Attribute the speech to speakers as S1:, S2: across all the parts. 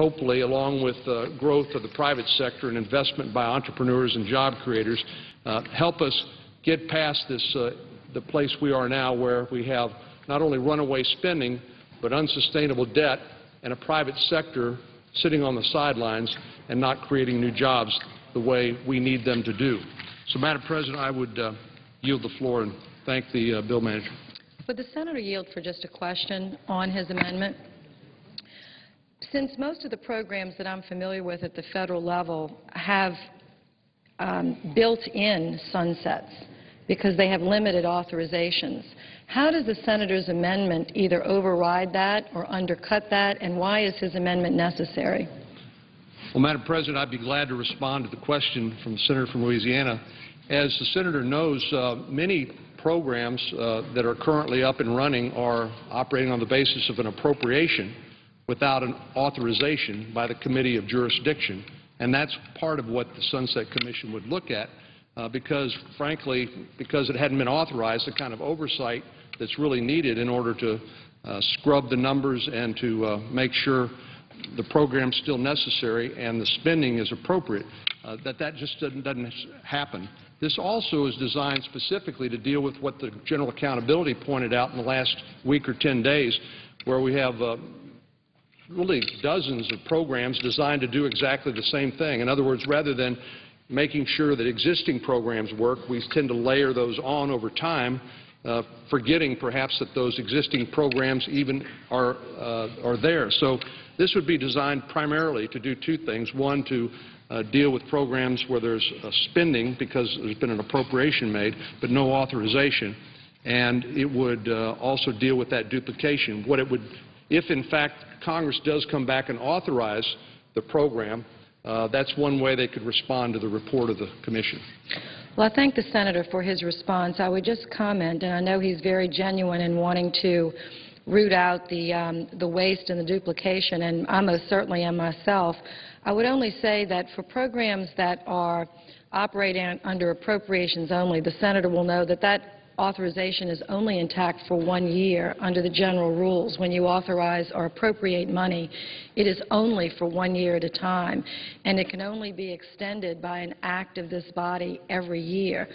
S1: hopefully, along with growth of the private sector and investment by entrepreneurs and job creators, help us get past this, the place we are now, where we have not only runaway spending, but unsustainable debt and a private sector sitting on the sidelines and not creating new jobs the way we need them to do. So, Madam President, I would yield the floor and thank the bill manager.
S2: Would the senator yield for just a question on his amendment? Since most of the programs that I'm familiar with at the federal level have built-in sunsets because they have limited authorizations, how does the senator's amendment either override that or undercut that, and why is his amendment necessary?
S1: Well, Madam President, I'd be glad to respond to the question from the senator from Louisiana. As the senator knows, many programs that are currently up and running are operating on the basis of an appropriation without an authorization by the Committee of Jurisdiction. And that's part of what the Sunset Commission would look at because, frankly, because it hadn't been authorized, the kind of oversight that's really needed in order to scrub the numbers and to make sure the program's still necessary and the spending is appropriate, that just doesn't happen. This also is designed specifically to deal with what the General Accountability pointed out in the last week or 10 days, where we have really dozens of programs designed to do exactly the same thing. In other words, rather than making sure that existing programs work, we tend to layer those on over time, forgetting perhaps that those existing programs even are there. So this would be designed primarily to do two things. One, to deal with programs where there's spending because there's been an appropriation made but no authorization. And it would also deal with that duplication. What it would, if in fact Congress does come back and authorize the program, that's one way they could respond to the report of the Commission.
S2: Well, I thank the senator for his response. I would just comment, and I know he's very genuine in wanting to root out the waste and the duplication, and I most certainly am myself. I would only say that for programs that are operating under appropriations only, the senator will know that that authorization is only intact for 1 year under the general rules. When you authorize or appropriate money, it is only for 1 year at a time, and it can only be extended by an act of this body every year.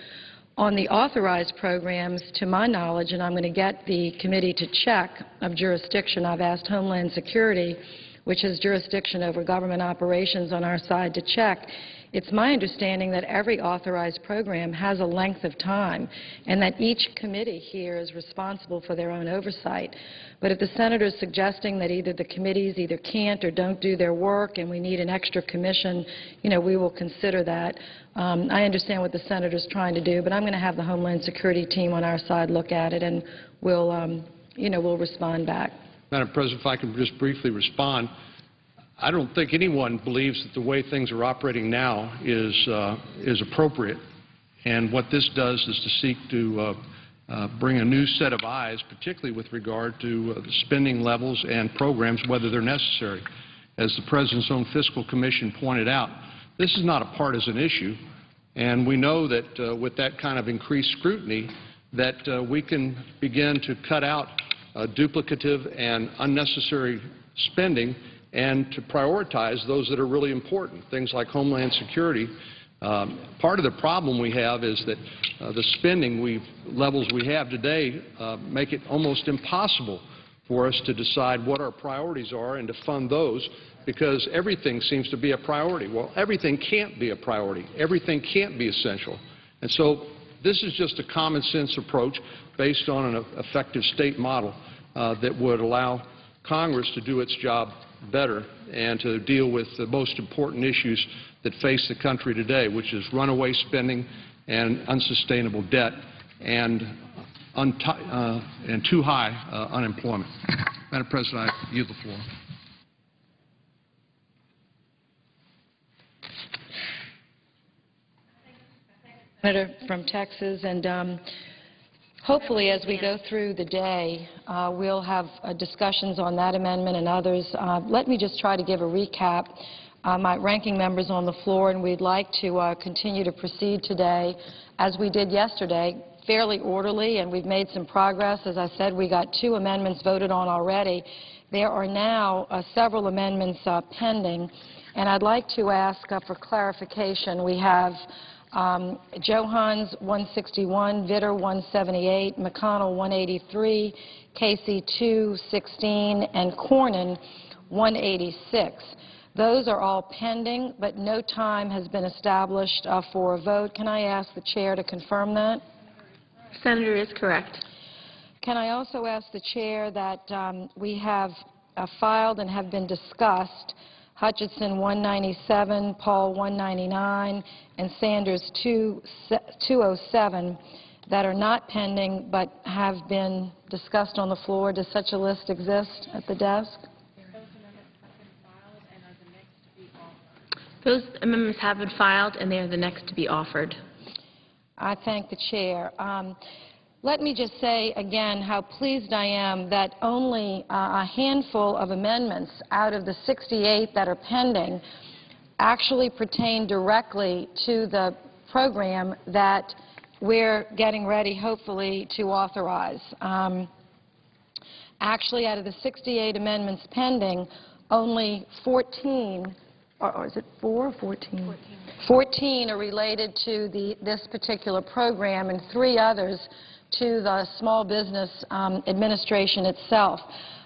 S2: On the authorized programs, to my knowledge, and I'm going to get the committee to check of jurisdiction, I've asked Homeland Security, which has jurisdiction over government operations on our side, to check. It's my understanding that every authorized program has a length of time and that each committee here is responsible for their own oversight. But if the senator is suggesting that either the committees either can't or don't do their work and we need an extra commission, we will consider that. I understand what the senator is trying to do, but I'm going to have the Homeland Security team on our side look at it, and we'll respond back.
S1: Madam President, if I can just briefly respond. I don't think anyone believes that the way things are operating now is appropriate. And what this does is to seek to bring a new set of eyes, particularly with regard to the spending levels and programs, whether they're necessary. As the President's own Fiscal Commission pointed out, this is not a partisan issue. And we know that with that kind of increased scrutiny, that we can begin to cut out duplicative and unnecessary spending and to prioritize those that are really important, things like Homeland Security. Part of the problem we have is that the spending levels we have today make it almost impossible for us to decide what our priorities are and to fund those, because everything seems to be a priority. Well, everything can't be a priority. Everything can't be essential. And so this is just a common sense approach based on an effective state model that would allow Congress to do its job better and to deal with the most important issues that face the country today, which is runaway spending and unsustainable debt and too high unemployment. Madam President, I yield the floor.
S2: Senator from Texas, and hopefully as we go through the day, we'll have discussions on that amendment and others. Let me just try to give a recap. My ranking members on the floor, and we'd like to continue to proceed today as we did yesterday, fairly orderly, and we've made some progress. As I said, we got 2 amendments voted on already, There are now several amendments pending, and I'd like to ask for clarification. We have Johans 161, Vitter 178, McConnell 183, Casey 216, and Cornyn 186. Those are all pending, but no time has been established for a vote. Can I ask the Chair to confirm that?
S3: Senator is correct.
S2: Can I also ask the Chair that we have filed and have been discussed Hutchinson 197, Paul 199, and Sanders 207 that are not pending but have been discussed on the floor. Does such a list exist at the desk?
S3: Those amendments have been filed, and they are the next to be offered.
S2: I thank the Chair. Let me just say again how pleased I am that only a handful of amendments out of the 68 that are pending actually pertain directly to the program that we're getting ready, hopefully, to authorize. Actually, out of the 68 amendments pending, only 14, or is it 4 or 14? 14 are related to this particular program, and 3 others to the Small Business Administration itself.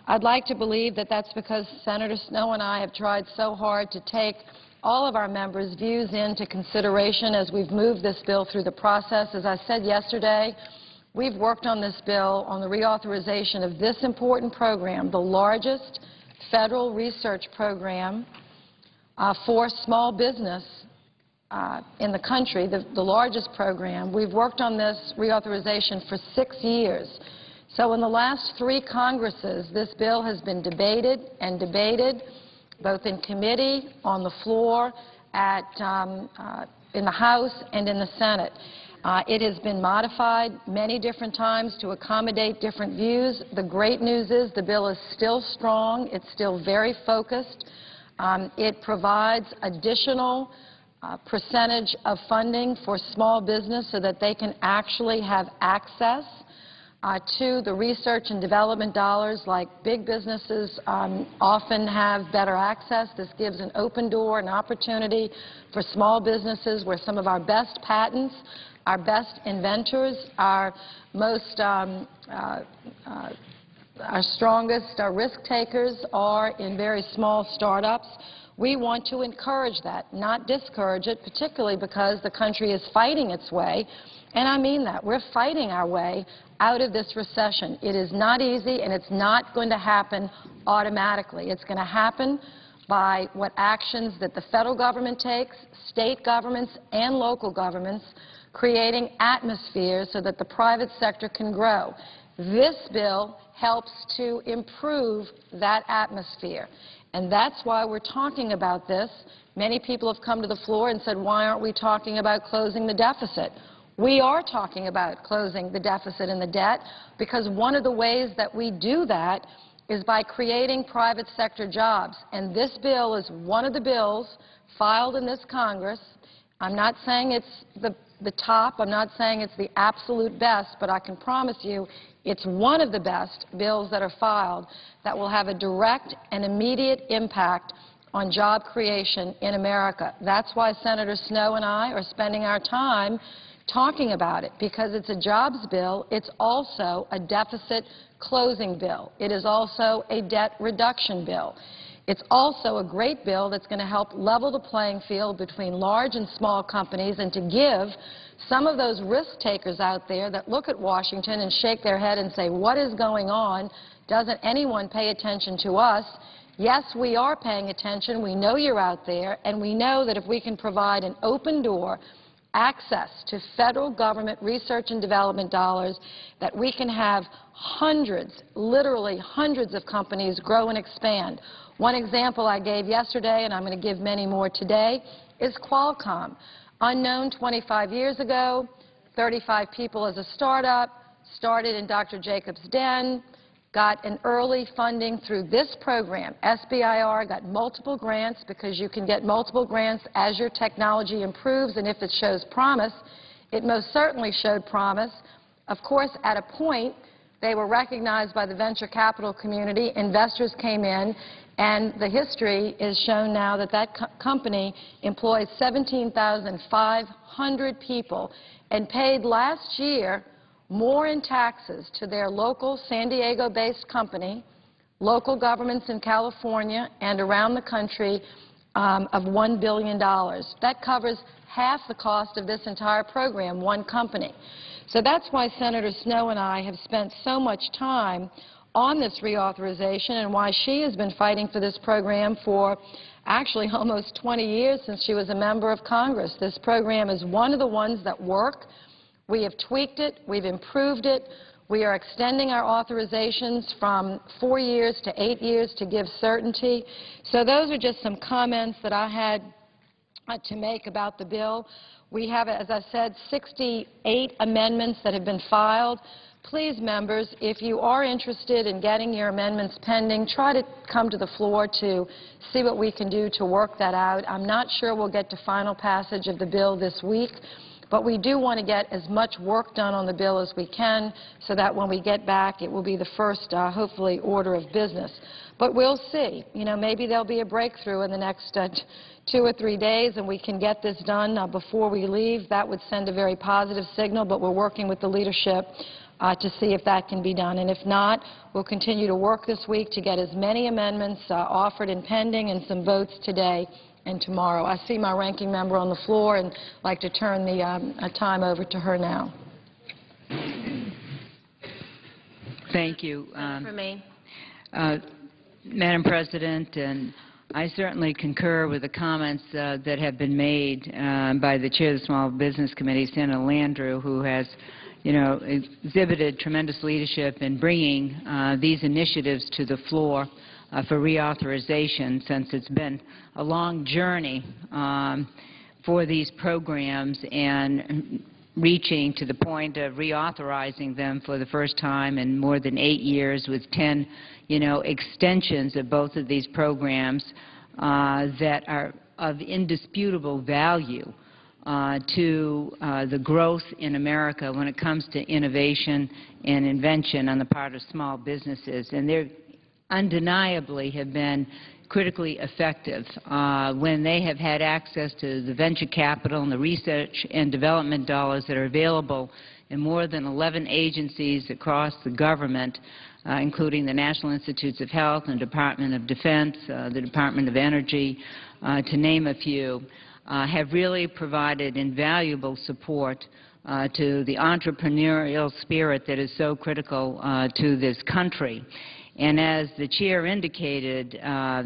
S2: I'd like to believe that that's because Senator Snowe and I have tried so hard to take all of our members' views into consideration as we've moved this bill through the process. As I said yesterday, we've worked on this bill on the reauthorization of this important program, the largest federal research program for small business in the country, the largest program. We've worked on this reauthorization for 6 years. So in the last 3 Congresses, this bill has been debated and debated, both in committee, on the floor, in the House, and in the Senate. It has been modified many different times to accommodate different views. The great news is the bill is still strong. It's still very focused. It provides additional percentage of funding for small business so that they can actually have access to the research and development dollars like big businesses often have better access. This gives an open door, an opportunity for small businesses where some of our best patents, our best inventors, our most our strongest risk takers are in very small startups. We want to encourage that, not discourage it, particularly because the country is fighting its way, and I mean that. We're fighting our way out of this recession. It is not easy, and it's not going to happen automatically. It's going to happen by what actions that the federal government takes, state governments, and local governments, creating atmospheres so that the private sector can grow. This bill helps to improve that atmosphere. And that's why we're talking about this. Many people have come to the floor and said, why aren't we talking about closing the deficit? We are talking about closing the deficit and the debt because one of the ways that we do that is by creating private sector jobs. And this bill is one of the bills filed in this Congress. I'm not saying it's the top. I'm not saying it's the absolute best, but I can promise you it's one of the best bills that are filed that will have a direct and immediate impact on job creation in America. That's why Senator Snowe and I are spending our time talking about it, because it's a jobs bill. It's also a deficit closing bill. It is also a debt reduction bill. It's also a great bill that's going to help level the playing field between large and small companies and to give some of those risk takers out there that look at Washington and shake their head and say, what is going on? Doesn't anyone pay attention to us? Yes, we are paying attention. We know you're out there, and we know that if we can provide an open door, access to federal government research and development dollars, that we can have hundreds, literally hundreds of companies grow and expand. One example I gave yesterday, and I'm going to give many more today, is Qualcomm. Unknown 25 years ago, 35 people as a startup, started in Dr. Jacobs' den, got an early funding through this program. SBIR got multiple grants because you can get multiple grants as your technology improves, and if it shows promise, it most certainly showed promise. Of course, at a point They were recognized by the venture capital community. Investors came in, and the history is shown now that that company employs 17,500 people and paid last year more in taxes to their local San Diego-based company, local governments in California and around the country of $1 billion. That covers half the cost of this entire program, one company. So that's why Senator Snowe and I have spent so much time on this reauthorization and why she has been fighting for this program for actually almost 20 years since she was a member of Congress. This program is one of the ones that work. We have tweaked it. We've improved it. We are extending our authorizations from 4 years to 8 years to give certainty. So those are just some comments that I had to make about the bill. We have, as I said, 68 amendments that have been filed. Please, members, if you are interested in getting your amendments pending, try to come to the floor to see what we can do to work that out. I'm not sure we'll get to final passage of the bill this week, but we do want to get as much work done on the bill as we can so that when we get back, it will be the first, hopefully, order of business. But we'll see. You know, maybe there'll be a breakthrough in the next 2 or 3 days and we can get this done before we leave. That would send a very positive signal, but we're working with the leadership to see if that can be done. And if not, we'll continue to work this week to get as many amendments offered and pending and some votes today and tomorrow. I see my ranking member on the floor and I'd like to turn the time over to her now.
S4: Thank you.
S3: Remain.
S4: Madam President, and I certainly concur with the comments that have been made by the Chair of the Small Business Committee, Senator Landrieu, who has, you know, exhibited tremendous leadership in bringing these initiatives to the floor for reauthorization, since it's been a long journey for these programs and reaching to the point of reauthorizing them for the first time in more than 8 years with 10, you know, extensions of both of these programs that are of indisputable value to the growth in America when it comes to innovation and invention on the part of small businesses. And they undeniably have been critically effective when they have had access to the venture capital and the research and development dollars that are available in more than 11 agencies across the government, including the National Institutes of Health and Department of Defense, the Department of Energy, to name a few, have really provided invaluable support to the entrepreneurial spirit that is so critical to this country. And as the Chair indicated,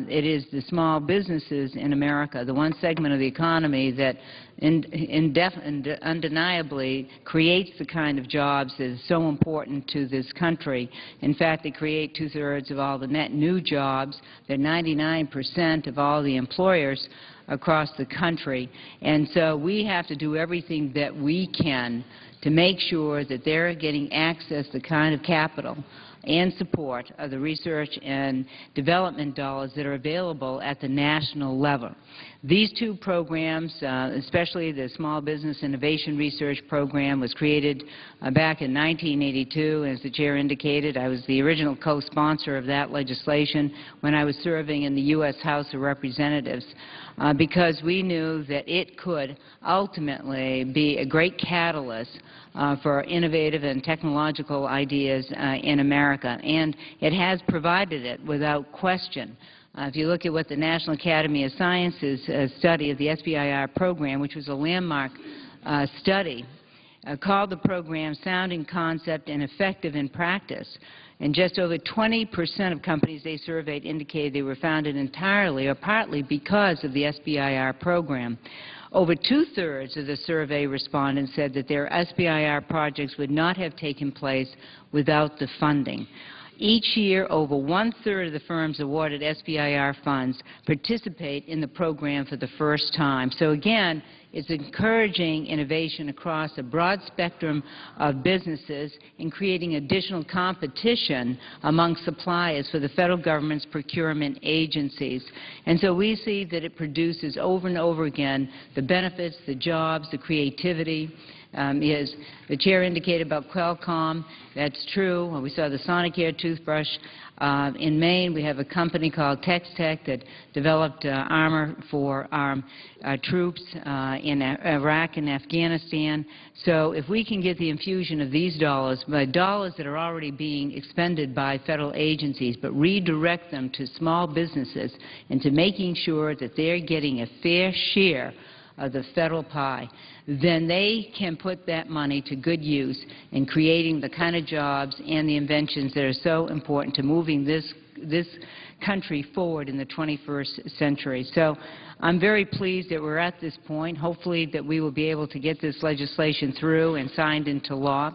S4: it is the small businesses in America, the one segment of the economy that undeniably creates the kind of jobs that is so important to this country. In fact, they create 2/3 of all the net new jobs. They're 99% of all the employers across the country. And so we have to do everything that we can to make sure that they're getting access to the kind of capital and support of the research and development dollars that are available at the national level. These two programs, especially the Small Business Innovation Research Program, was created back in 1982. As the Chair indicated, I was the original co-sponsor of that legislation when I was serving in the U.S. House of Representatives, because we knew that it could ultimately be a great catalyst for innovative and technological ideas in America, and it has provided it without question. If you look at what the National Academy of Sciences study of the SBIR program, which was a landmark study, called the program Sound in Concept and Effective in Practice. And just over 20% of companies they surveyed indicated they were founded entirely or partly because of the SBIR program. Over 2/3 of the survey respondents said that their SBIR projects would not have taken place without the funding. Each year, over 1/3 of the firms awarded SBIR funds participate in the program for the first time. So again, it's encouraging innovation across a broad spectrum of businesses and creating additional competition among suppliers for the federal government's procurement agencies. And so we see that it produces over and over again the benefits, the jobs, the creativity, is the Chair indicated about Qualcomm. That's true. We saw the Sonicare toothbrush. In Maine, we have a company called Tex-Tech that developed armor for our troops in Iraq and Afghanistan. So if we can get the infusion of these dollars that are already being expended by federal agencies, but redirect them to small businesses and to making sure that they're getting a fair share of the federal pie, then they can put that money to good use in creating the kind of jobs and the inventions that are so important to moving this country forward in the 21st century. So I'm very pleased that we're at this point. Hopefully that we will be able to get this legislation through and signed into law,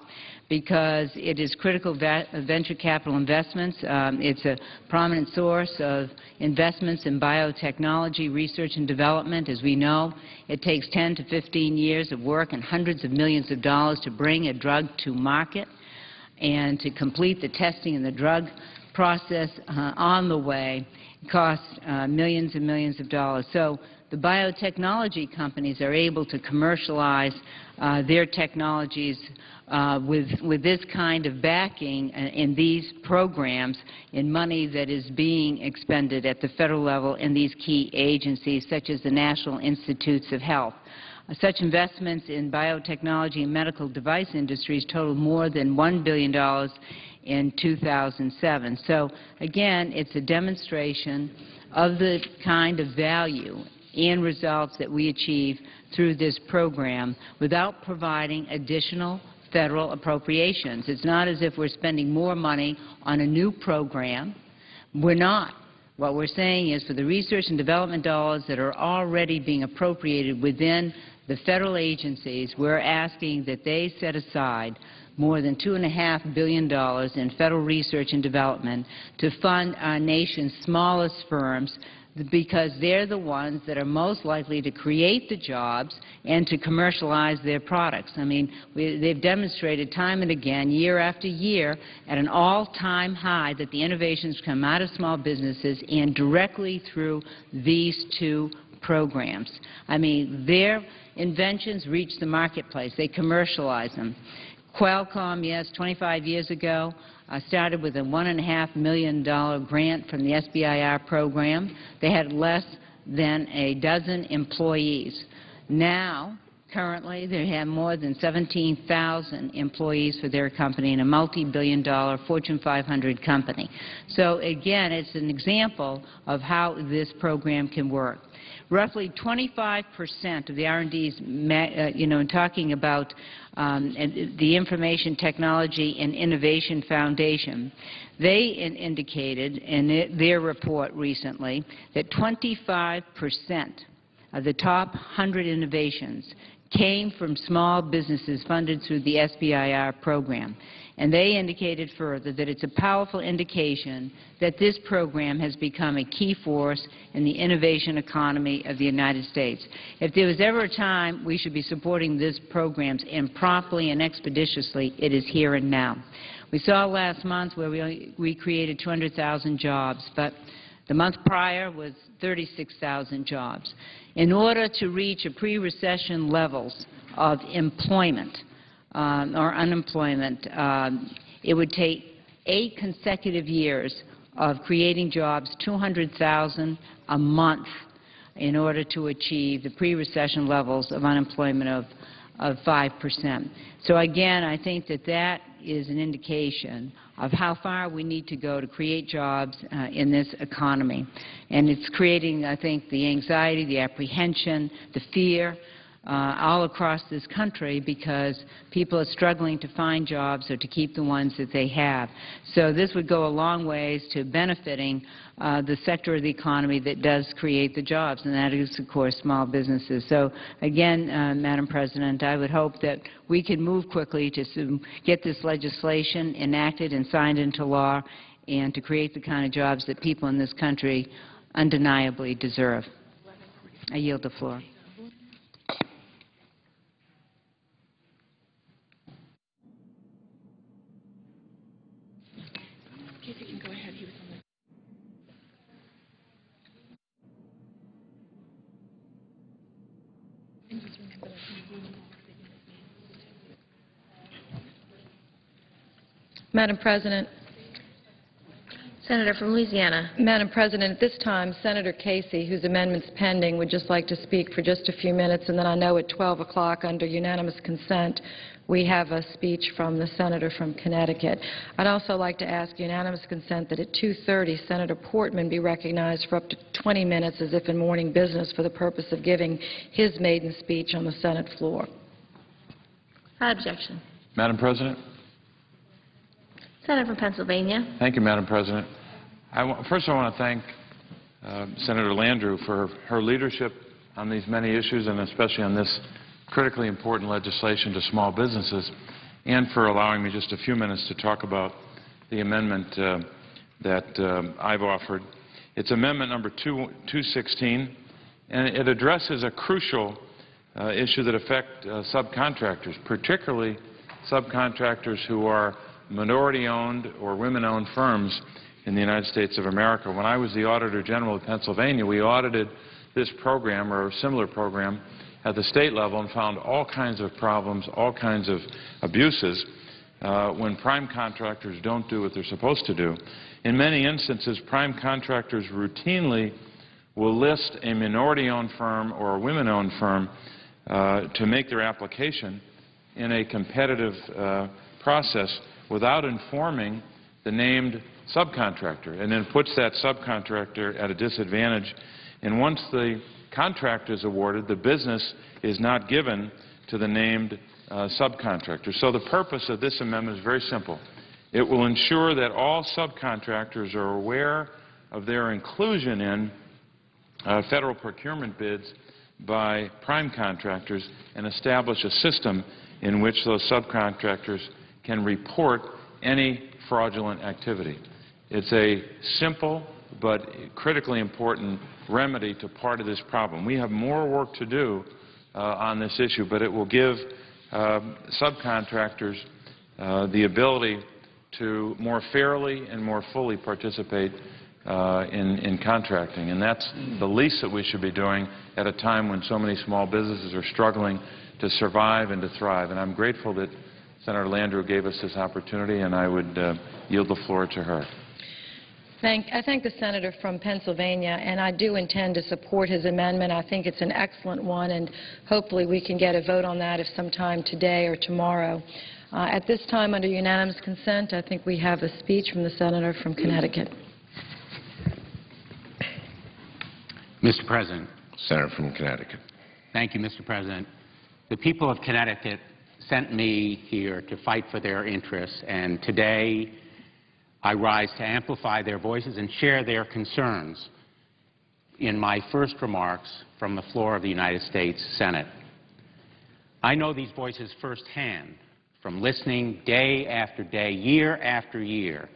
S4: because it is critical venture capital investments. It's a prominent source of investments in biotechnology, research and development. As we know, it takes 10 to 15 years of work and hundreds of millions of dollars to bring a drug to market and to complete the testing and the drug process on the way. It costs millions and millions of dollars. So the biotechnology companies are able to commercialize their technologies with this kind of backing in these programs, in money that is being expended at the federal level in these key agencies such as the National Institutes of Health. Such investments in biotechnology and medical device industries total more than $1 billion in 2007. So again, it's a demonstration of the kind of value and results that we achieve through this program without providing additional federal appropriations. It's not as if we're spending more money on a new program. We're not. What we're saying is for the research and development dollars that are already being appropriated within the federal agencies, we're asking that they set aside more than $2.5 billion in federal research and development to fund our nation's smallest firms, because they're the ones that are most likely to create the jobs and to commercialize their products. I mean, they've demonstrated time and again, year after year, at an all-time high that the innovations come out of small businesses and directly through these two programs. I mean, their inventions reach the marketplace. They commercialize them. Qualcomm, yes, 25 years ago, started with a $1.5 million grant from the SBIR program. They had less than a dozen employees. Now, currently, they have more than 17,000 employees for their company in a multi-billion-dollar Fortune 500 company. So, again, it's an example of how this program can work. Roughly 25% of the R&Ds, in talking about the Information Technology and Innovation Foundation, they indicated in their report recently that 25% of the top 100 innovations came from small businesses funded through the SBIR program. And they indicated further that it's a powerful indication that this program has become a key force in the innovation economy of the United States. If there was ever a time we should be supporting these programs and promptly and expeditiously, it is here and now. We saw last month where we created 200,000 jobs, but the month prior was 36,000 jobs. In order to reach a pre-recession levels of employment, or unemployment, it would take 8 consecutive years of creating jobs, 200,000 a month, in order to achieve the pre-recession levels of unemployment of 5%. So again, I think that that is an indication of how far we need to go to create jobs in this economy. And it's creating, I think, the anxiety, the apprehension, the fear, all across this country, because people are struggling to find jobs or to keep the ones that they have. So this would go a long ways to benefiting the sector of the economy that does create the jobs, and that is, of course, small businesses. So again, Madam President, I would hope that we can move quickly to get this legislation enacted and signed into law, and to create the kind of jobs that people in this country undeniably deserve. I yield the floor.
S2: Madam President,
S3: Senator from Louisiana.
S2: Madam President, at this time, Senator Casey, whose amendment's pending, would just like to speak for just a few minutes, and then I know at 12 o'clock, under unanimous consent, we have a speech from the senator from Connecticut. I'd also like to ask unanimous consent that at 2:30, Senator Portman be recognized for up to 20 minutes as if in morning business for the purpose of giving his maiden speech on the Senate floor.
S3: Without objection.
S5: Madam President.
S3: Senator from Pennsylvania.
S5: Thank you, Madam President. First, I want to thank Senator Landrieu for her leadership on these many issues, and especially on this critically important legislation to small businesses, and for allowing me just a few minutes to talk about the amendment that I've offered. It's amendment number 216, and it addresses a crucial issue that affects subcontractors, particularly subcontractors who are minority-owned or women-owned firms in the United States of America. When I was the Auditor General of Pennsylvania, we audited this program or a similar program at the state level and found all kinds of problems, all kinds of abuses when prime contractors don't do what they're supposed to do. In many instances, prime contractors routinely will list a minority-owned firm or a women-owned firm to make their application in a competitive process without informing the named subcontractor, and then puts that subcontractor at a disadvantage. And once the contract is awarded, the business is not given to the named subcontractor. So the purpose of this amendment is very simple. It will ensure that all subcontractors are aware of their inclusion in federal procurement bids by prime contractors and establish a system in which those subcontractors can report any fraudulent activity. It's a simple but critically important remedy to part of this problem. We have more work to do on this issue, but it will give subcontractors the ability to more fairly and more fully participate in contracting. And that's the least that we should be doing at a time when so many small businesses are struggling to survive and to thrive. And I'm grateful that Senator Landrieu gave us this opportunity, and I would yield the floor to her.
S2: I thank the senator from Pennsylvania, and I do intend to support his amendment. I think it's an excellent one, and hopefully we can get a vote on that if sometime today or tomorrow. At this time, under unanimous consent, I think we have a speech from the senator from Connecticut.
S6: Mr. President.
S7: Senator from Connecticut.
S6: Thank you, Mr. President. The people of Connecticut sent me here to fight for their interests, and today I rise to amplify their voices and share their concerns in my first remarks from the floor of the United States Senate. I know these voices firsthand from listening day after day, year after year,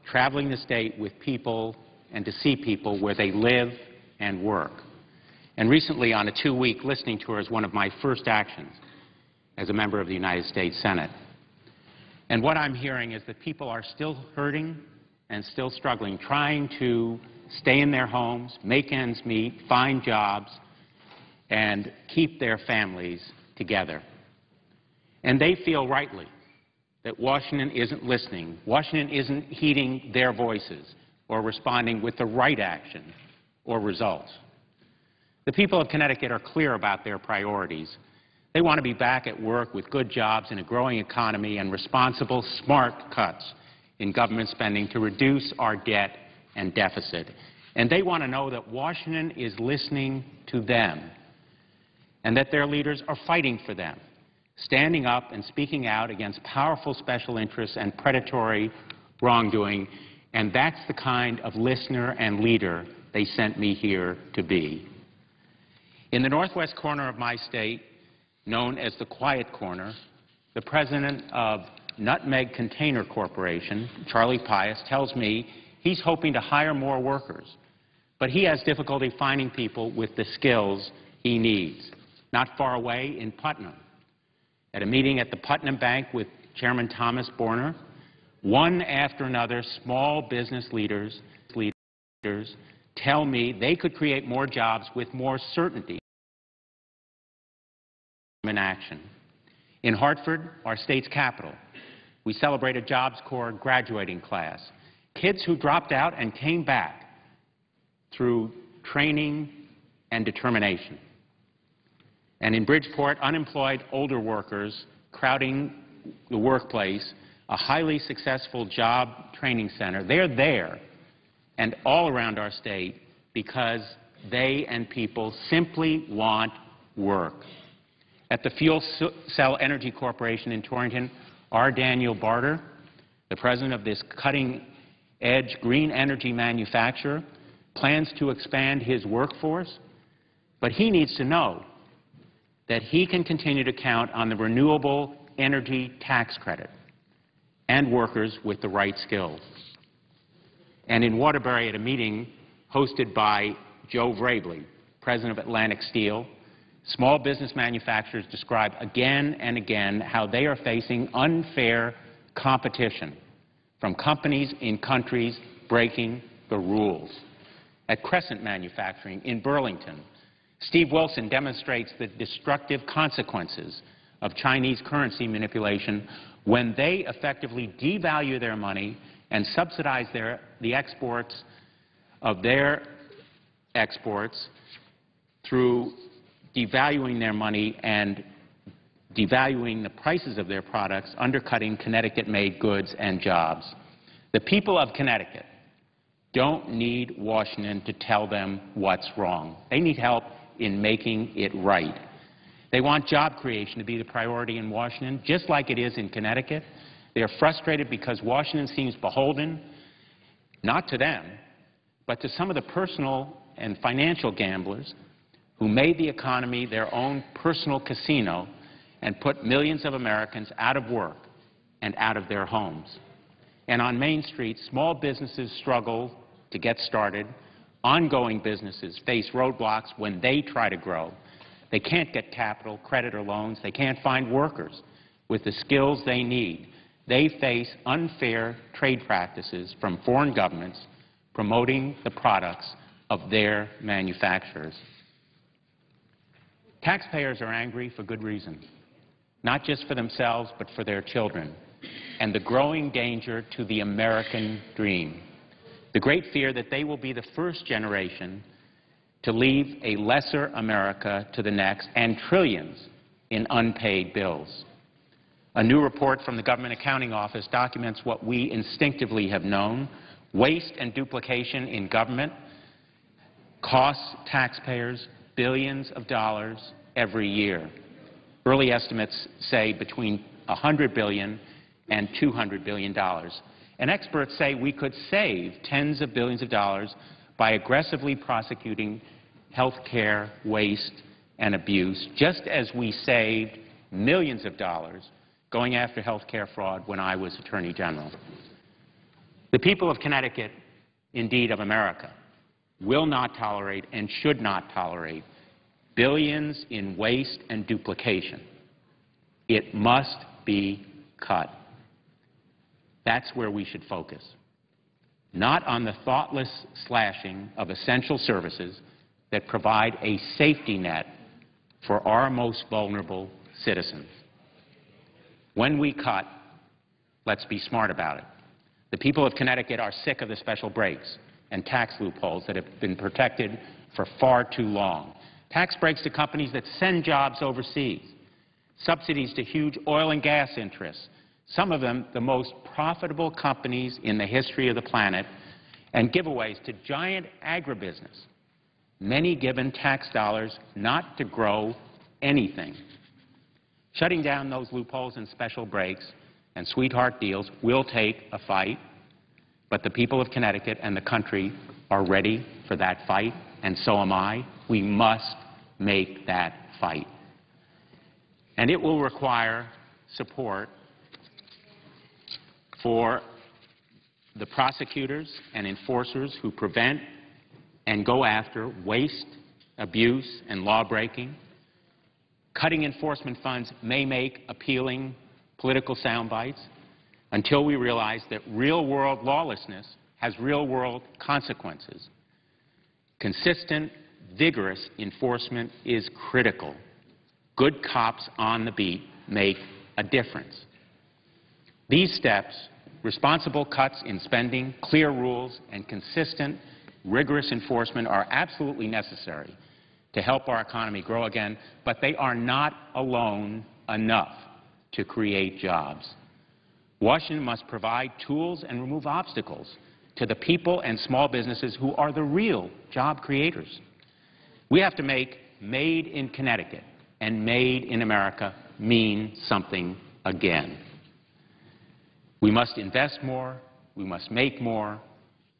S6: traveling the state with people and to see people where they live and work. And recently on a 2-week listening tour as one of my first actions as a member of the United States Senate. And what I'm hearing is that people are still hurting and still struggling, trying to stay in their homes, make ends meet, find jobs, and keep their families together. And they feel rightly that Washington isn't listening. Washington isn't heeding their voices or responding with the right action or results. The people of Connecticut are clear about their priorities. They want to be back at work with good jobs in a growing economy and responsible, smart cuts in government spending to reduce our debt and deficit. And they want to know that Washington is listening to them and that their leaders are fighting for them, standing up and speaking out against powerful special interests and predatory wrongdoing. And that's the kind of listener and leader they sent me here to be. In the northwest corner of my state, known as the Quiet Corner, the president of Nutmeg Container Corporation, Charlie Pius, tells me he's hoping to hire more workers, but he has difficulty finding people with the skills he needs. Not far away in Putnam, at a meeting at the Putnam Bank with Chairman Thomas Borner, one after another small business leaders tell me they could create more jobs with more certainty in action. In Hartford, our state's capital, We celebrate a Jobs Corps graduating class, kids who dropped out and came back through training and determination. And in Bridgeport, unemployed older workers crowding the workplace, a highly successful job training center. They're there and all around our state because they and people simply want work. At the Fuel Cell Energy Corporation in Torrington, R. Daniel Barter, the president of this cutting-edge green energy manufacturer, plans to expand his workforce, but he needs to know that he can continue to count on the renewable energy tax credit and workers with the right skills. And in Waterbury, at a meeting hosted by Joe Vrabely, president of Atlantic Steel, small business manufacturers describe again and again how they are facing unfair competition from companies in countries breaking the rules. At Crescent Manufacturing in Burlington, Steve Wilson demonstrates the destructive consequences of Chinese currency manipulation when they effectively devalue their money and subsidize the exports of their exports through devaluing their money and devaluing the prices of their products, undercutting Connecticut-made goods and jobs. The people of Connecticut don't need Washington to tell them what's wrong. They need help in making it right. They want job creation to be the priority in Washington, just like it is in Connecticut. They are frustrated because Washington seems beholden, not to them, but to some of the personal and financial gamblers who made the economy their own personal casino and put millions of Americans out of work and out of their homes. And on Main Street, small businesses struggle to get started. Ongoing businesses face roadblocks when they try to grow. They can't get capital, credit, or loans. They can't find workers with the skills they need. They face unfair trade practices from foreign governments promoting the products of their manufacturers. Taxpayers are angry for good reason, not just for themselves, but for their children, and the growing danger to the American dream. The great fear that they will be the first generation to leave a lesser America to the next and trillions in unpaid bills. A new report from the Government Accounting Office documents what we instinctively have known. Waste and duplication in government costs taxpayers billions of dollars every year. Early estimates say between $100 billion and $200 billion. And experts say we could save tens of billions of dollars by aggressively prosecuting health care waste and abuse, just as we saved millions of dollars going after health care fraud when I was Attorney General. The people of Connecticut, indeed of America, will not tolerate and should not tolerate billions in waste and duplication. It must be cut. That's where we should focus, not on the thoughtless slashing of essential services that provide a safety net for our most vulnerable citizens. When we cut, let's be smart about it. The people of Connecticut are sick of the special breaks and tax loopholes that have been protected for far too long. Tax breaks to companies that send jobs overseas, subsidies to huge oil and gas interests, some of them the most profitable companies in the history of the planet, and giveaways to giant agribusiness, many given tax dollars not to grow anything. Shutting down those loopholes and special breaks and sweetheart deals will take a fight, but the people of Connecticut and the country are ready for that fight, and so am I. We must make that fight. And it will require support for the prosecutors and enforcers who prevent and go after waste, abuse, and law-breaking. Cutting enforcement funds may make appealing political sound bites until we realize that real-world lawlessness has real-world consequences. Consistent, vigorous enforcement is critical. Good cops on the beat make a difference. These steps, responsible cuts in spending, clear rules, and consistent, rigorous enforcement are absolutely necessary to help our economy grow again, but they are not alone enough to create jobs. Washington must provide tools and remove obstacles to the people and small businesses who are the real job creators. We have to make Made in Connecticut and Made in America mean something again. We must invest more, we must make more,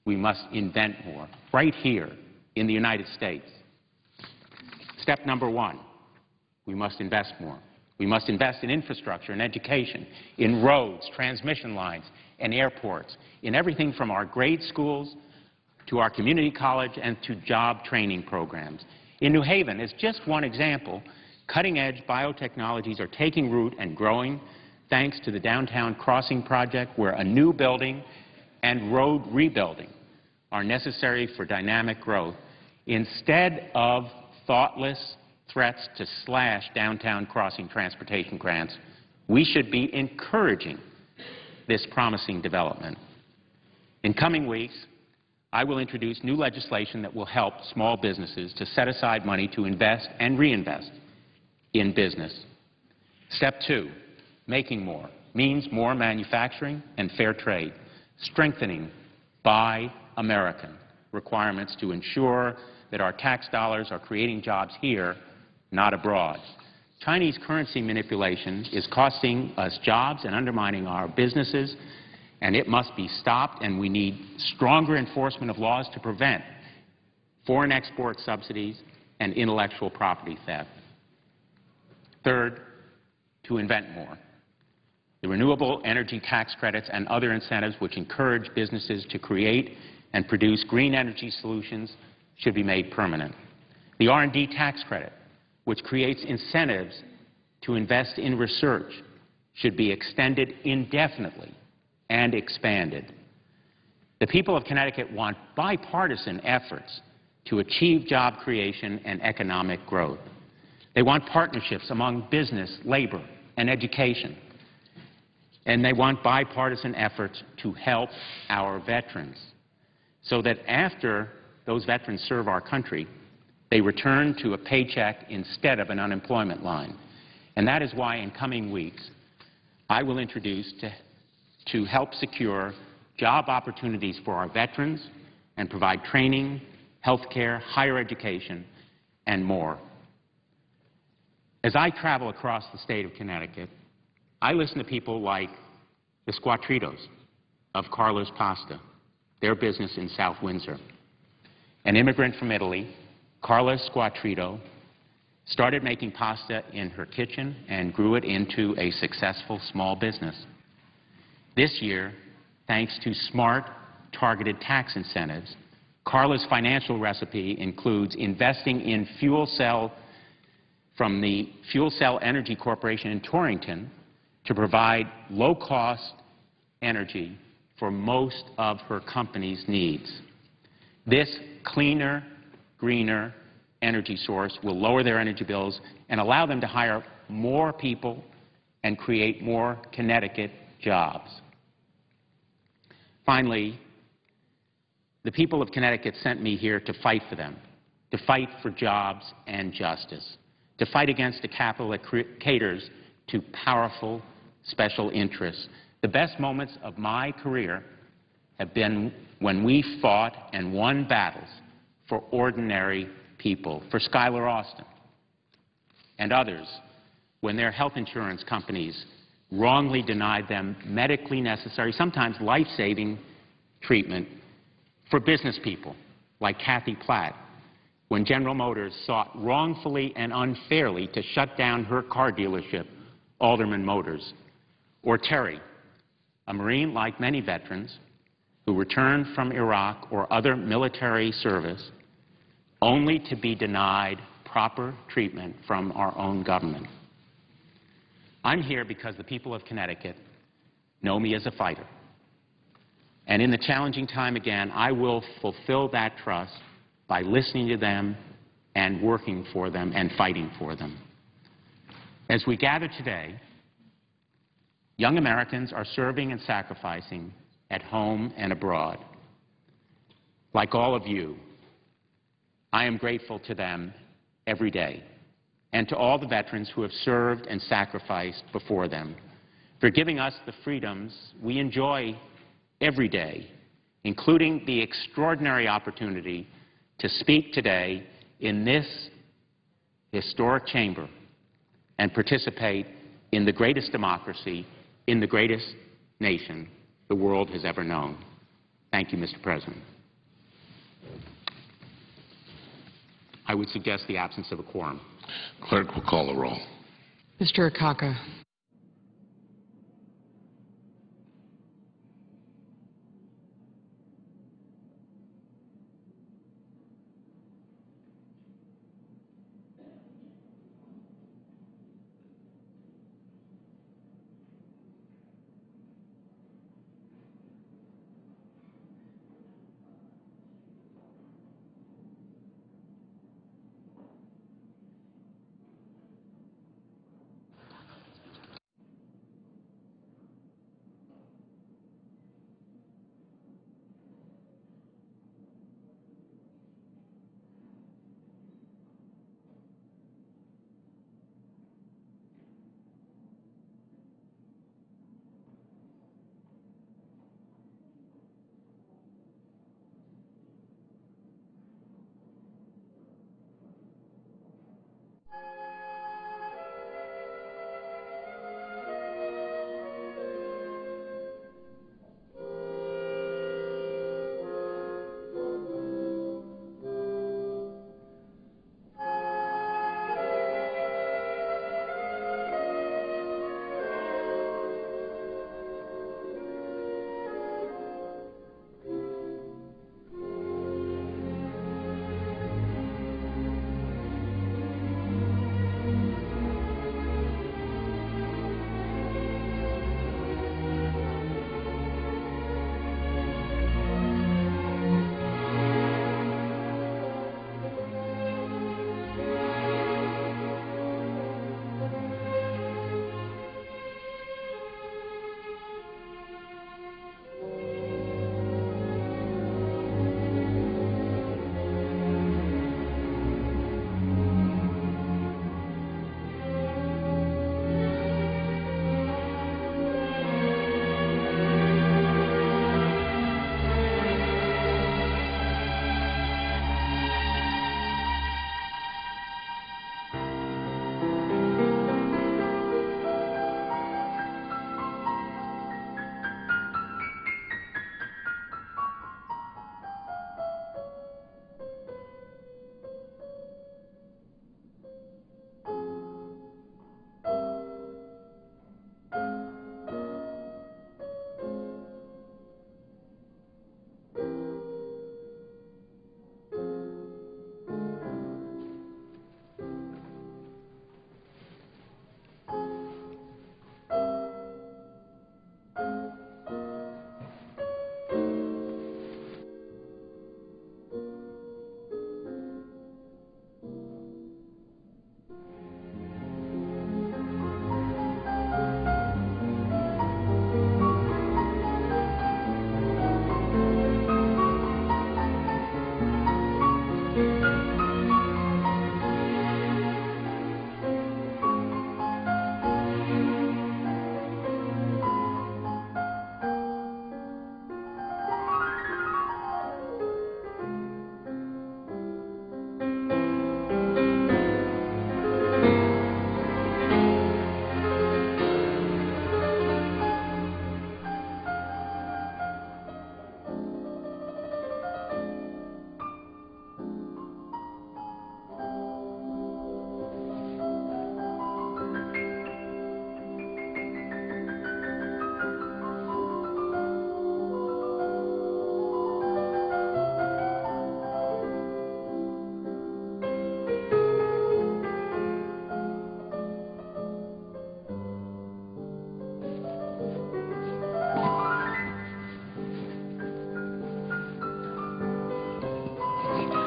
S6: we must invent more, right here in the United States. Step number one, we must invest more. We must invest in infrastructure and education, in roads, transmission lines, and airports, in everything from our grade schools to our community college and to job training programs. In New Haven, as just one example, cutting-edge biotechnologies are taking root and growing thanks to the Downtown Crossing Project, where a new building and road rebuilding are necessary for dynamic growth. Instead of thoughtless threats to slash Downtown Crossing transportation grants, we should be encouraging this promising development. In coming weeks, I will introduce new legislation that will help small businesses to set aside money to invest and reinvest in business. Step two, making more, means more manufacturing and fair trade, strengthening Buy American requirements to ensure that our tax dollars are creating jobs here, not abroad. Chinese currency manipulation is costing us jobs and undermining our businesses, and it must be stopped, and we need stronger enforcement of laws to prevent foreign export subsidies and intellectual property theft. Third, to invent more. The renewable energy tax credits and other incentives which encourage businesses to create and produce green energy solutions should be made permanent. The R&D tax credit, which creates incentives to invest in research, should be extended indefinitely and expanded. The people of Connecticut want bipartisan efforts to achieve job creation and economic growth. They want partnerships among business, labor, and education. And they want bipartisan efforts to help our veterans so that after those veterans serve our country, they return to a paycheck instead of an unemployment line. And that is why in coming weeks, I will introduce to help secure job opportunities for our veterans and provide training, health care, higher education, and more. As I travel across the state of Connecticut, I listen to people like the Squattritos of Carla's Pasta, their business in South Windsor. An immigrant from Italy, Carla Squattrito, started making pasta in her kitchen and grew it into a successful small business. This year, thanks to smart, targeted tax incentives, Carla's financial recipe includes investing in fuel cell from the Fuel Cell Energy Corporation in Torrington to provide low-cost energy for most of her company's needs. This cleaner, greener energy source will lower their energy bills and allow them to hire more people and create more Connecticut jobs. Finally, the people of Connecticut sent me here to fight for them, to fight for jobs and justice, to fight against a capital that caters to powerful special interests. The best moments of my career have been when we fought and won battles for ordinary people, for Skylar Austin and others, when their health insurance companies wrongly denied them medically necessary, sometimes life-saving treatment, for business people like Kathy Platt, when General Motors sought wrongfully and unfairly to shut down her car dealership, Alderman Motors, or Terry, a Marine like many veterans who returned from Iraq or other military service only to be denied proper treatment from our own government. I'm here because the people of Connecticut know me as a fighter. And in the challenging time again, I will fulfill that trust by listening to them and working for them and fighting for them. As we gather today, Young Americans are serving and sacrificing at home and abroad. Like all of you, I am grateful to them every day, and to all the veterans who have served and sacrificed before them for giving us the freedoms we enjoy every day, including the extraordinary opportunity to speak today in this historic chamber and participate in the greatest democracy in the greatest nation the world has ever known. Thank you, Mr. President. I would suggest the absence of a quorum.
S7: Clerk will call the roll.
S8: Mr. Akaka.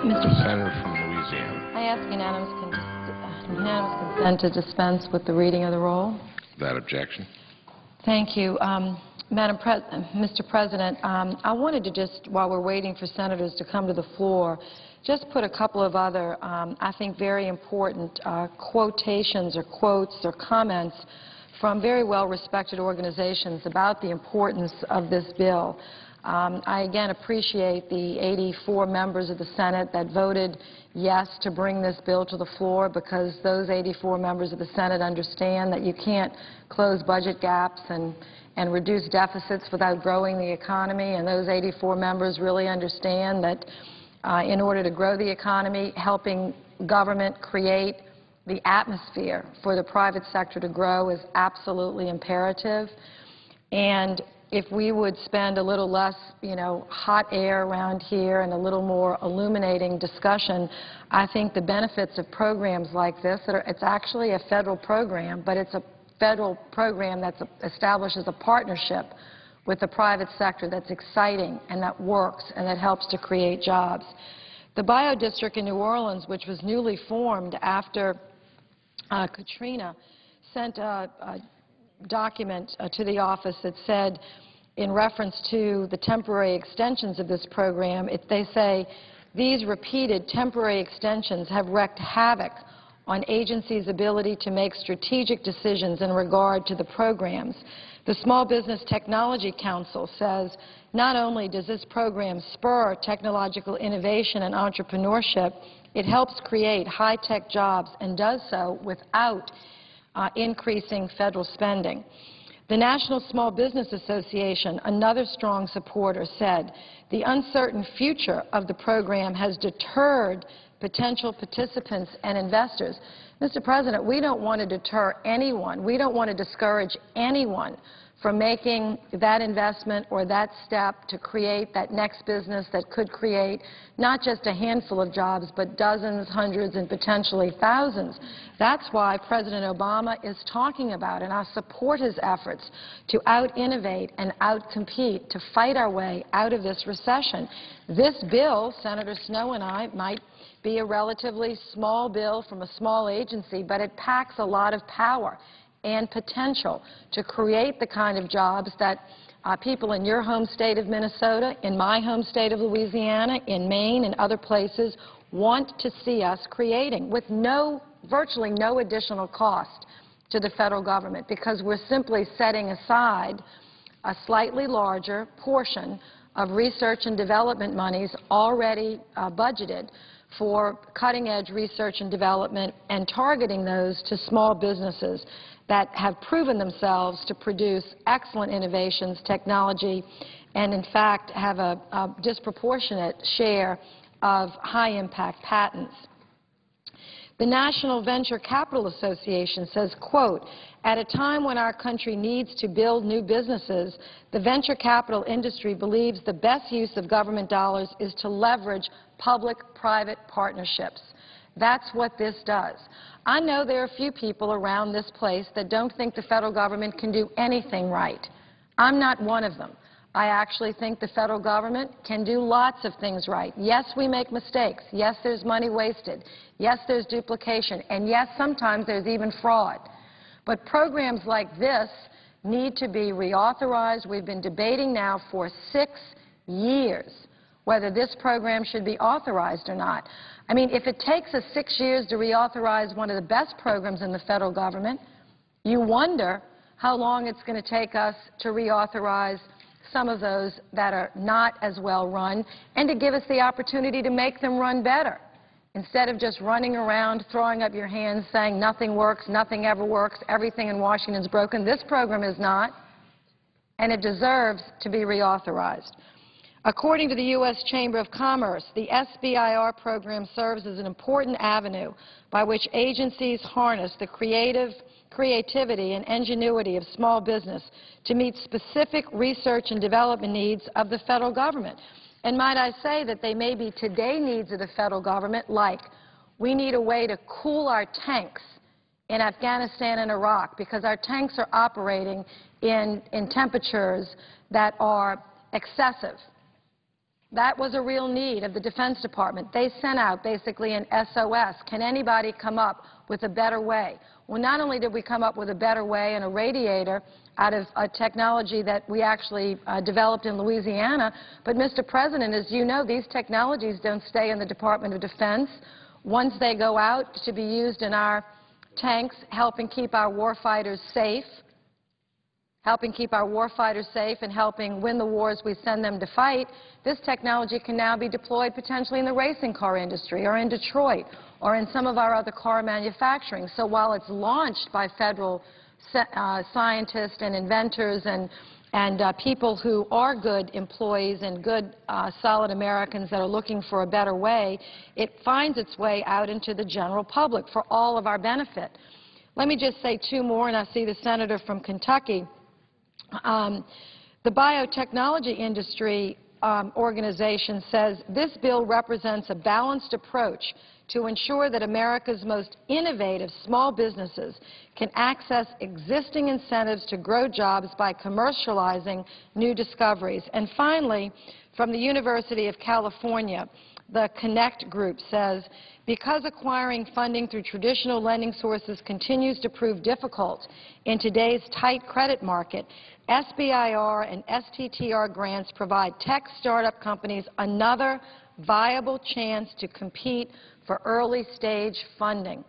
S7: The senator from Louisiana.
S2: I ask unanimous consent to dispense with the reading of the roll.
S7: Without objection.
S2: Thank you. Mr. President, I wanted to just, while we're waiting for senators to come to the floor, just put a couple of other, I think, very important quotations or quotes or comments from very well-respected organizations about the importance of this bill. I again appreciate the 84 members of the Senate that voted yes to bring this bill to the floor, because those 84 members of the Senate understand that you can't close budget gaps and reduce deficits without growing the economy, and those 84 members really understand that in order to grow the economy, helping government create the atmosphere for the private sector to grow is absolutely imperative. And if we would spend a little less, hot air around here and a little more illuminating discussion, I think the benefits of programs like this, it's actually a federal program, but it's a federal program that establishes a partnership with the private sector that's exciting and that works and that helps to create jobs. The Biodistrict in New Orleans, which was newly formed after Katrina, sent a document to the office that said, in reference to the temporary extensions of this program, they say, these repeated temporary extensions have wreaked havoc on agencies' ability to make strategic decisions in regard to the programs. The Small Business Technology Council says, not only does this program spur technological innovation and entrepreneurship, it helps create high-tech jobs and does so without increasing federal spending. The National Small Business Association, another strong supporter, said, the uncertain future of the program has deterred potential participants and investors. Mr. President, we don't want to deter anyone. We don't want to discourage anyone from making that investment or that step to create that next business that could create not just a handful of jobs, but dozens, hundreds, and potentially thousands. That's why President Obama is talking about, and I support his efforts, to out-innovate and out-compete, to fight our way out of this recession. This bill, Senator Snowe and I, might be a relatively small bill from a small agency, but it packs a lot of power and potential to create the kind of jobs that people in your home state of Minnesota, in my home state of Louisiana, in Maine, and other places want to see us creating with virtually no additional cost to the federal government, because we're simply setting aside a slightly larger portion of research and development monies already budgeted for cutting-edge research and development and targeting those to small businesses that have proven themselves to produce excellent innovations, technology, and in fact have a disproportionate share of high-impact patents. The National Venture Capital Association says, quote, at a time when our country needs to build new businesses, the venture capital industry believes the best use of government dollars is to leverage public-private partnerships. That's what this does. I know there are a few people around this place that don't think the federal government can do anything right. I'm not one of them. I actually think the federal government can do lots of things right. Yes, we make mistakes. Yes, there's money wasted. Yes, there's duplication. And yes, sometimes there's even fraud. But programs like this need to be reauthorized. We've been debating now for 6 years whether this program should be authorized or not. I mean, if it takes us 6 years to reauthorize one of the best programs in the federal government, you wonder how long it's going to take us to reauthorize some of those that are not as well run, and to give us the opportunity to make them run better, instead of just running around, throwing up your hands, saying nothing works, nothing ever works, everything in Washington is broken. This program is not, and it deserves to be reauthorized. According to the U.S. Chamber of Commerce, the SBIR program serves as an important avenue by which agencies harness the creativity and ingenuity of small business to meet specific research and development needs of the federal government. And might I say that they may be today needs of the federal government, like we need a way to cool our tanks in Afghanistan and Iraq, because our tanks are operating in temperatures that are excessive. That was a real need of the Defense Department. They sent out basically an SOS. Can anybody come up with a better way? Well, not only did we come up with a better way and a radiator out of a technology that we actually developed in Louisiana, but, Mr. President, as you know, these technologies don't stay in the Department of Defense. Once they go out to be used in our tanks, helping keep our warfighters safe, and helping win the wars we send them to fight, this technology can now be deployed potentially in the racing car industry or in Detroit or in some of our other car manufacturing. So while it's launched by federal scientists and inventors and people who are good employees and good, solid Americans that are looking for a better way, it finds its way out into the general public for all of our benefit. Let me just say two more, and I see the senator from Kentucky. The biotechnology industry organization says this bill represents a balanced approach to ensure that America's most innovative small businesses can access existing incentives to grow jobs by commercializing new discoveries. And finally, from the University of California, the Connect Group says, because acquiring funding through traditional lending sources continues to prove difficult in today's tight credit market, SBIR and STTR grants provide tech startup companies another viable chance to compete for early-stage funding.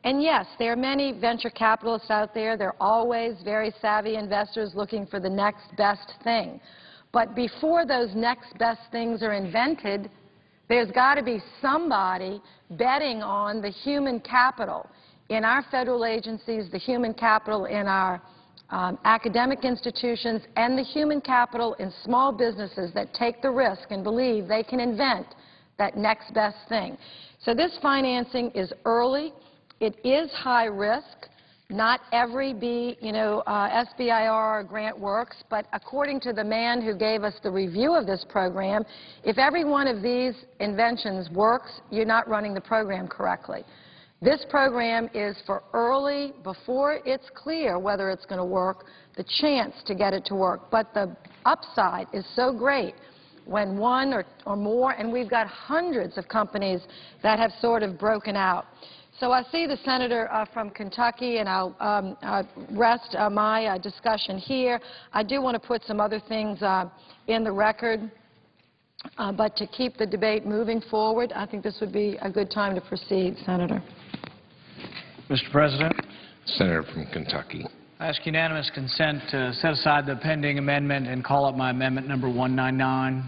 S2: And yes, there are many venture capitalists out there. They're always very savvy investors looking for the next best thing. But before those next best things are invented, there's got to be somebody betting on the human capital in our federal agencies, the human capital in our academic institutions, and the human capital in small businesses that take the risk and believe they can invent that next best thing. So this financing is early. It is high risk. Not every SBIR grant works, but according to the man who gave us the review of this program, if every one of these inventions works, you're not running the program correctly. This program is for early, before it's clear whether it's going to work, the chance to get it to work. But the upside is so great when one or more, and we've got hundreds of companies that have sort of broken out. So I see the senator from Kentucky, and I'll rest my discussion here. I do want to put some other things in the record, but to keep the debate moving forward, I think this would be a good time to proceed, Senator.
S9: Mr. President.
S7: Senator from Kentucky.
S9: I ask unanimous consent to set aside the pending amendment and call up my amendment number 199.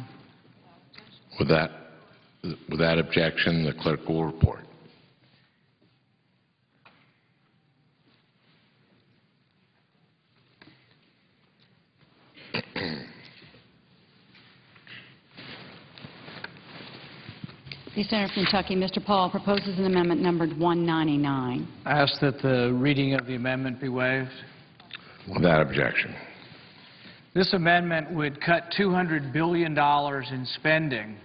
S7: Without objection, the clerk will report.
S10: The Senator from Kentucky, Mr. Paul, proposes an amendment numbered 199.
S9: I ask that the reading of the amendment be waived.
S7: Without objection.
S9: This amendment would cut $200 billion in spending.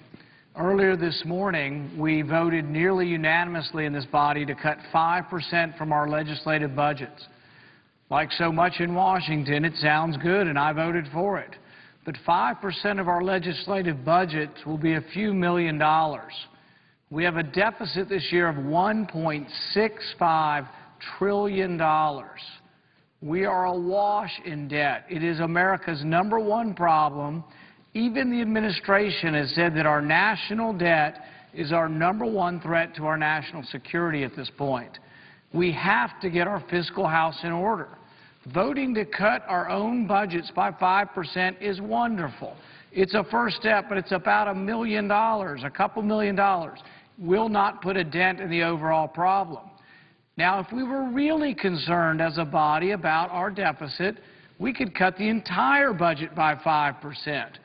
S9: Earlier this morning, we voted nearly unanimously in this body to cut 5% from our legislative budgets. Like so much in Washington, it sounds good, and I voted for it. But 5% of our legislative budgets will be a few $million. We have a deficit this year of $1.65 trillion. We are awash in debt. It is America's #1 problem. Even the administration has said that our national debt is our #1 threat to our national security at this point. We have to get our fiscal house in order. Voting to cut our own budgets by 5% is wonderful. It's a first step, but it's about $1 million, a couple $1 million. Will not put a dent in the overall problem. Now, if we were really concerned as a body about our deficit, we could cut the entire budget by 5%.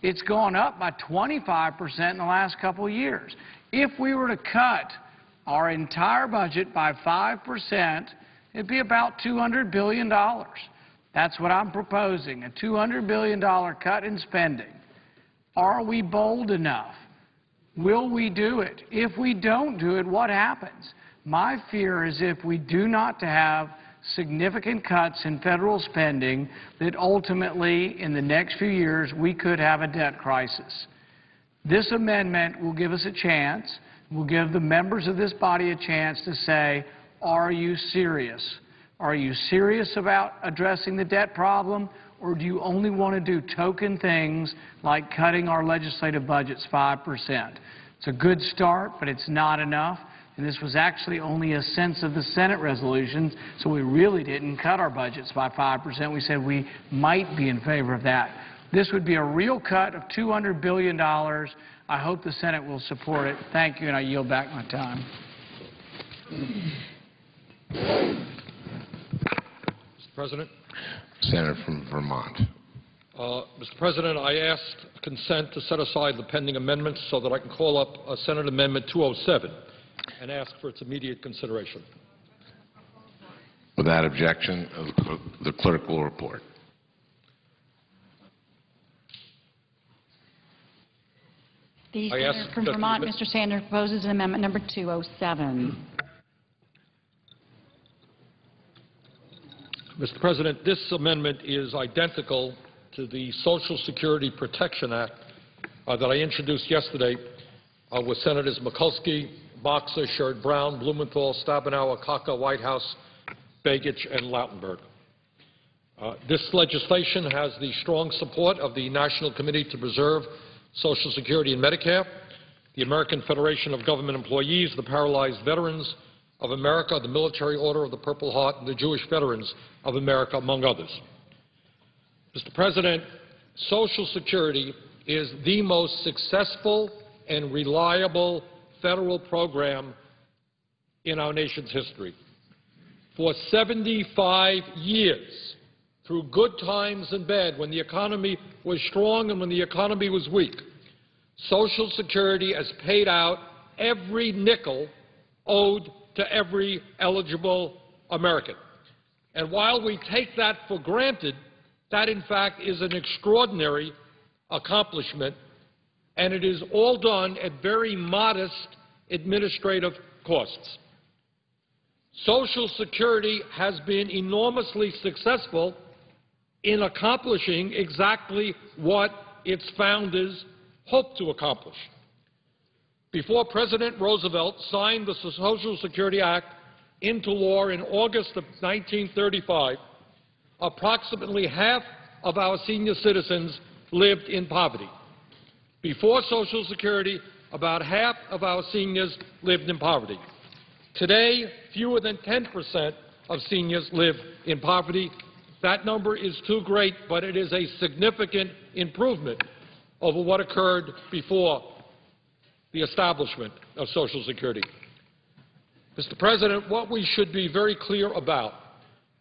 S9: It's gone up by 25% in the last couple of years. If we were to cut our entire budget by 5%, it'd be about $200 billion. That's what I'm proposing, a $200 billion cut in spending. Are we bold enough? Will we do it? If we don't do it, what happens? My fear is if we do not have significant cuts in federal spending, that ultimately in the next few years we could have a debt crisis. This amendment will give us a chance, will give the members of this body a chance to say, are you serious? Are you serious about addressing the debt problem, or do you only want to do token things like cutting our legislative budgets 5%? It's a good start, but it's not enough. And this was actually only a sense of the Senate resolutions, so we really didn't cut our budgets by 5%. We said we might be in favor of that. This would be a real cut of $200 billion. I hope the Senate will support it. Thank you, and I yield back my time.
S11: Mr. President.
S7: Senator from Vermont.
S11: Mr. President, I asked consent to set aside the pending amendments so that I can call up Senate Amendment 207 and ask for its immediate consideration.
S7: Without objection, the clerk will report.
S10: The senator from Vermont, Mr. Sanders, proposes an amendment number 207.
S11: Mr. President, this amendment is identical to the Social Security Protection Act that I introduced yesterday with Senators Mikulski, Boxer, Sherrod-Brown, Blumenthal, Stabenow, Akaka, Whitehouse, Begich, and Lautenberg. This legislation has the strong support of the National Committee to Preserve Social Security and Medicare, the American Federation of Government Employees, the Paralyzed Veterans of America, the Military Order of the Purple Heart, and the Jewish Veterans of America, among others. Mr. President, Social Security is the most successful and reliable federal program in our nation's history. For 75 years, through good times and bad, when the economy was strong and when the economy was weak, Social Security has paid out every nickel owed to every eligible American. And while we take that for granted, that in fact is an extraordinary accomplishment, and it is all done at very modest administrative costs. Social Security has been enormously successful in accomplishing exactly what its founders hoped to accomplish. Before President Roosevelt signed the Social Security Act into law in August of 1935, approximately half of our senior citizens lived in poverty. Before Social Security, about half of our seniors lived in poverty. Today, fewer than 10% of seniors live in poverty. That number is too great, but it is a significant improvement over what occurred before the establishment of Social Security. Mr. President, what we should be very clear about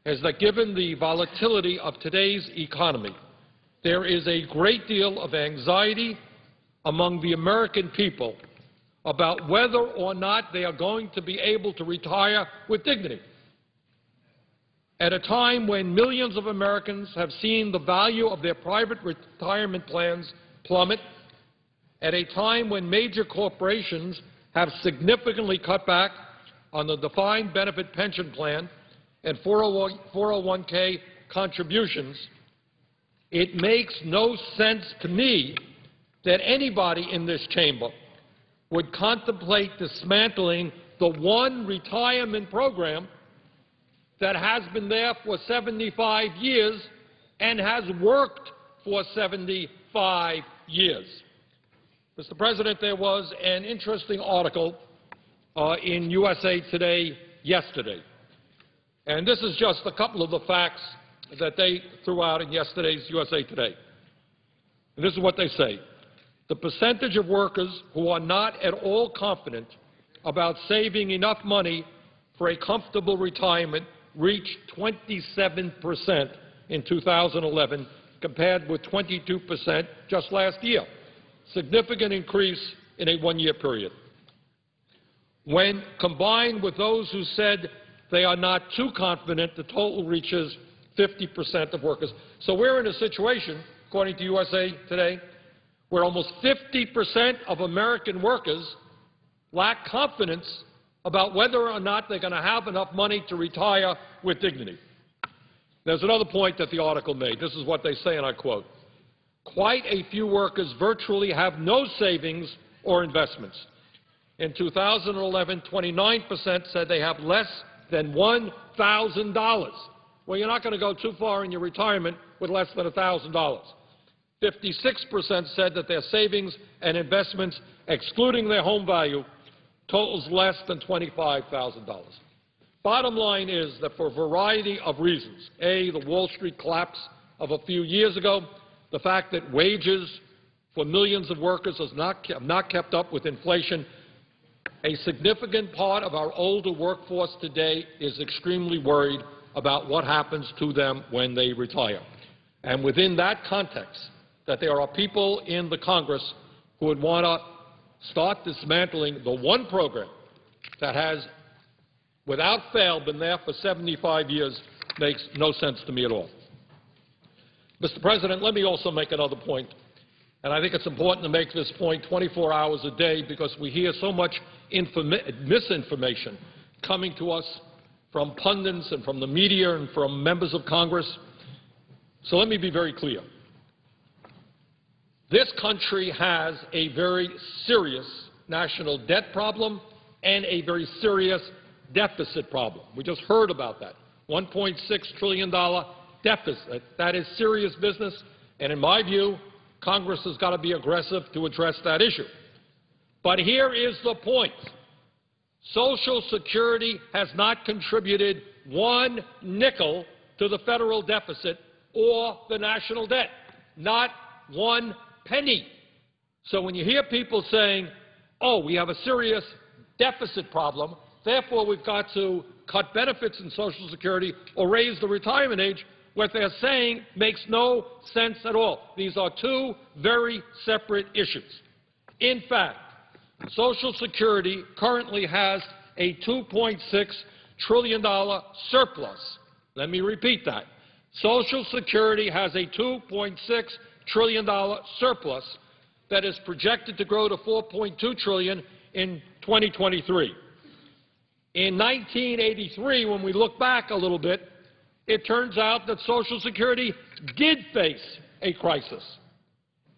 S11: is that given the volatility of today's economy, there is a great deal of anxiety among the American people about whether or not they are going to be able to retire with dignity. At a time when millions of Americans have seen the value of their private retirement plans plummet, at a time when major corporations have significantly cut back on the defined benefit pension plan and 401k contributions, it makes no sense to me that anybody in this chamber would contemplate dismantling the one retirement program that has been there for 75 years and has worked for 75 years. Mr. President, there was an interesting article in USA Today yesterday. And this is just a couple of the facts that they threw out in yesterday's USA Today. And this is what they say. The percentage of workers who are not at all confident about saving enough money for a comfortable retirement reached 27% in 2011, compared with 22% just last year. Significant increase in a one-year period. When combined with those who said they are not too confident, the total reaches 50% of workers. So we're in a situation, according to USA Today, where almost 50% of American workers lack confidence about whether or not they're going to have enough money to retire with dignity. There's another point that the article made. This is what they say, and I quote, Quite a few workers virtually have no savings or investments. In 2011, 29% said they have less than $1,000. Well, you're not going to go too far in your retirement with less than $1,000. 56% said that their savings and investments, excluding their home value, totals less than $25,000. Bottom line is that for a variety of reasons, A, the Wall Street collapse of a few years ago, the fact that wages for millions of workers have not kept up with inflation, a significant part of our older workforce today is extremely worried about what happens to them when they retire. And within that context, that there are people in the Congress who would want to start dismantling the one program that has, without fail, been there for 75 years makes no sense to me at all. Mr. President, let me also make another point, and I think it's important to make this point 24 hours a day because we hear so much misinformation coming to us from pundits and from the media and from members of Congress. So let me be very clear. This country has a very serious national debt problem and a very serious deficit problem. We just heard about that. $1.6 trillion deficit. That is serious business, and in my view, Congress has got to be aggressive to address that issue. But here is the point. Social Security has not contributed one nickel to the federal deficit or the national debt. Not one penny. So when you hear people saying, oh, we have a serious deficit problem, therefore we've got to cut benefits in Social Security or raise the retirement age, what they're saying makes no sense at all. These are two very separate issues. In fact, Social Security currently has a $2.6 trillion surplus. Let me repeat that. Social Security has a $2.6 trillion surplus that is projected to grow to $4.2 trillion in 2023. In 1983, when we look back a little bit, it turns out that Social Security did face a crisis.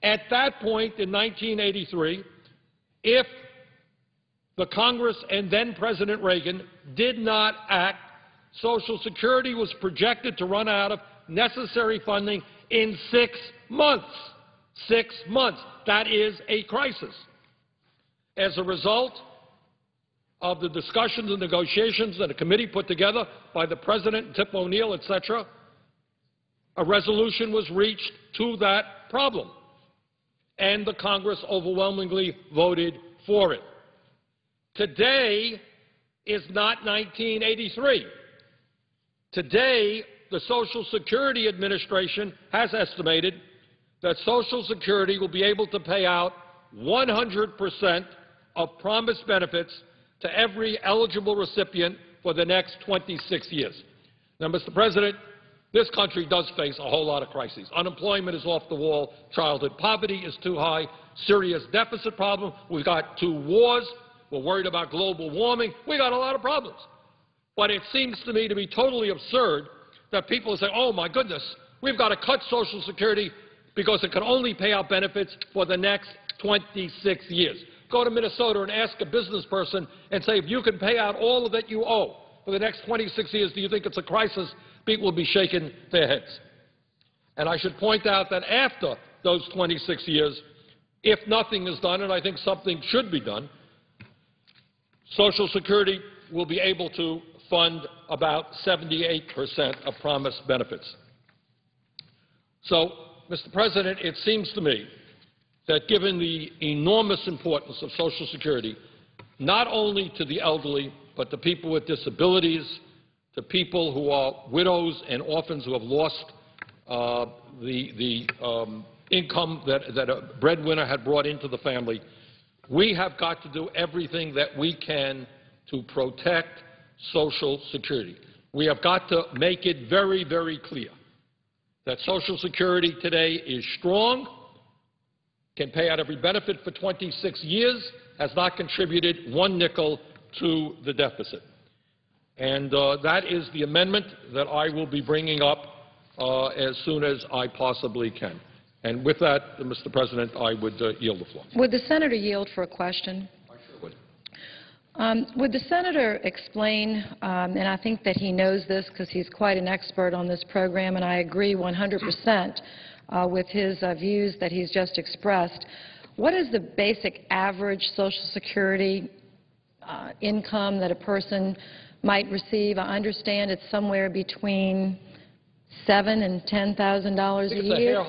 S11: At that point in 1983, if the Congress and then President Reagan did not act, Social Security was projected to run out of necessary funding in 6 months. 6 months. That is a crisis. As a result of the discussions and negotiations that a committee put together by the President, Tip O'Neill, etc., a resolution was reached to that problem, and the Congress overwhelmingly voted for it. Today is not 1983. Today, the Social Security Administration has estimated that Social Security will be able to pay out 100% of promised benefits to every eligible recipient for the next 26 years. Now, Mr. President, this country does face a whole lot of crises. Unemployment is off the wall. Childhood poverty is too high. Serious deficit problem. We've got 2 wars. We're worried about global warming. We've got a lot of problems. But it seems to me to be totally absurd that people say, oh, my goodness, we've got to cut Social Security because it can only pay out benefits for the next 26 years. Go to Minnesota and ask a business person and say, if you can pay out all of that you owe for the next 26 years, do you think it's a crisis? People will be shaking their heads. And I should point out that after those 26 years, if nothing is done, and I think something should be done, Social Security will be able to fund about 78% of promised benefits. So, Mr. President, it seems to me that given the enormous importance of Social Security, not only to the elderly, but to people with disabilities, to people who are widows and orphans who have lost the income that a breadwinner had brought into the family, we have got to do everything that we can to protect Social Security. We have got to make it very, very clear that Social Security today is strong, can pay out every benefit for 26 years, has not contributed 1 nickel to the deficit. And that is the amendment that I will be bringing up as soon as I possibly can. And with that, Mr. President, I would yield the floor.
S2: Would the senator yield for a question?
S11: I sure would.
S2: Would the senator explain, and I think that he knows this because he's quite an expert on this program, and I agree 100% with his views that he's just expressed, what is the basic average Social Security income that a person might receive? I understand it's somewhere between $7,000 and $10,000 a year.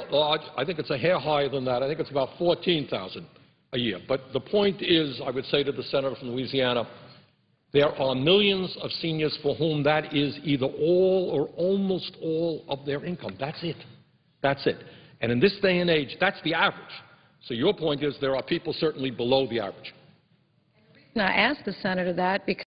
S11: I think it's a hair higher than that. I think it's about $14,000 a year. But the point is, I would say to the senator from Louisiana, there are millions of seniors for whom that is either all or almost all of their income. That's it. That's it. And in this day and age, that's the average. So your point is there are people certainly below the average.
S2: And I asked the senator that because